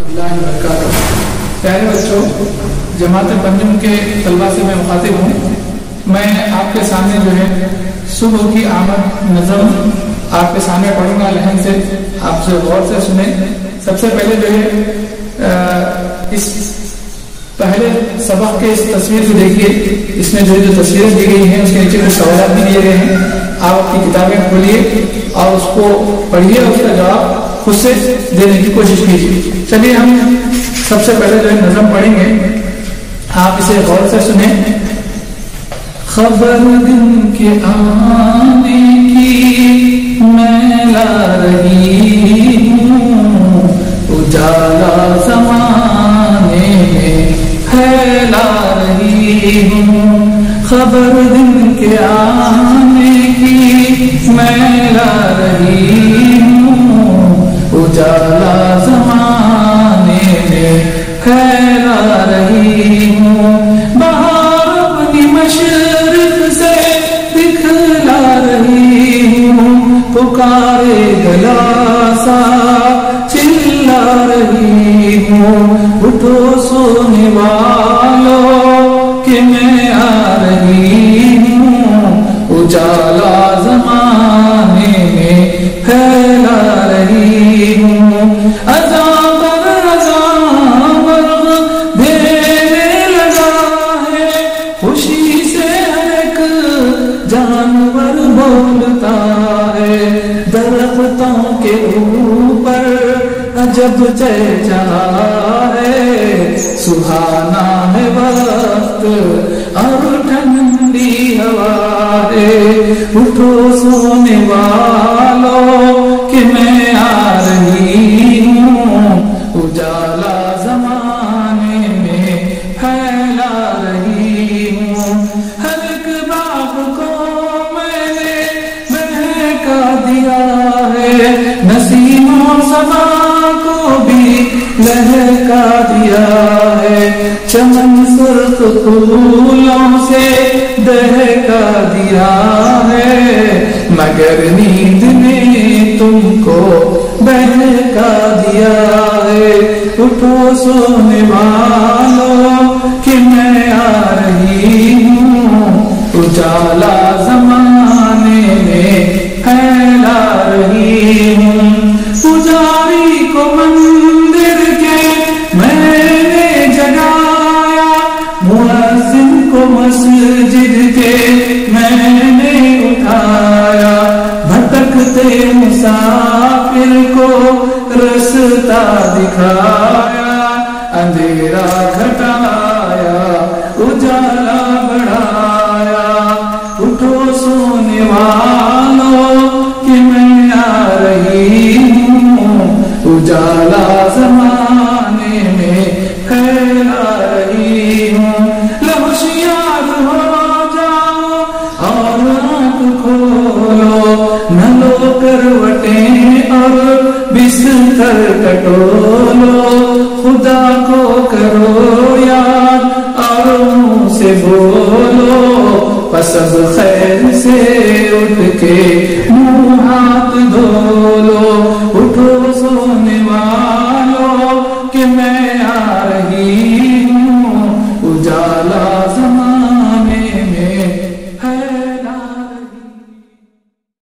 اللہ وبرکاتہ۔ پیارے بچوں، جماعت پنجم کے طلبہ سے میں مخاطب ہوں۔ میں آپ کے سامنے جو ہے صبح کی آمد نظم آپ کے سامنے پڑھوں گا، لہن سے آپ سے غور سے سنیں۔ سب سے پہلے جو ہے اس پہلے سبق کے اس تصویر کو دیکھیے، اس میں جو تصویریں دی گئی ہیں اس کے نیچے کچھ سوالات بھی دیے گئے ہیں۔ آپ اپنی کتابیں کھولیے اور اس کو پڑھیے اور اس کا جواب خود سے دینے کی کوشش کیجیے۔ چلیے ہم سب سے پہلے جو نظم پڑھیں گے، آپ اسے غور سے سنیں۔ خبر دن کے آنے کی میں لا رہی ہوں، اجالا زمانے میں پھیلا رہی ہوں۔ خبر دن کے آنے کی میں لا رہی ہوں، اجالا زمانے میں پھیلا رہی ہوں۔ بہار اپنی مشرق سے دکھلا رہی ہوں، پکارے گلا سا چلا رہی ہوں۔ اٹھو سونے والوں کہ میں آ رہی ہوں، اجالا زمانے میں پھیلا رہی ہوں۔ اذاں پر اذاں برق دینے لگا ہے، خوشی سے ہر ایک جانور بولتا ہے۔ درختوں کے اوپر عجب چہچہا ہے، سہانا ہے وقت اور ٹھنڈی ہوا ہے۔ اٹھو سونے والوں کہ میں آ رہی ہوں، اجالا زمانے میں پھیلا رہی ہوں۔ ہر ایک باغ کو میں نے مہکا دیا ہے، نسیموں سما کو بھی لہکا دیا ہے۔ چمن سرخ پھولوں سے دہکا دیا ہے، مگر نیند نے تم کو بہکا دیا ہے۔ اٹھو سونے والوں کہ میں آ رہی ہوں، اجالا زمانے میں پھیلا رہی ہوں۔ پجاری کو مندر کے میں نے جگایا، مؤذن کو مسجد کے میں نے اٹھایا۔ بھٹکتے مسافر کو رستہ دکھایا، اندھیرا گھٹایا اجالا بڑھایا۔ اٹھو سونے والوں کہ میں آ رہی ہوں، اجالا زمانے میں پھیلا رہی ہوں۔ لہوشیار ہو جاؤ اور آنکھ کھولو، نہ لو کروٹیں اور بستر ٹٹولو۔ خدا کو کرو یاد اور منہ سے بولو، پس اب خیر سے اٹھ کے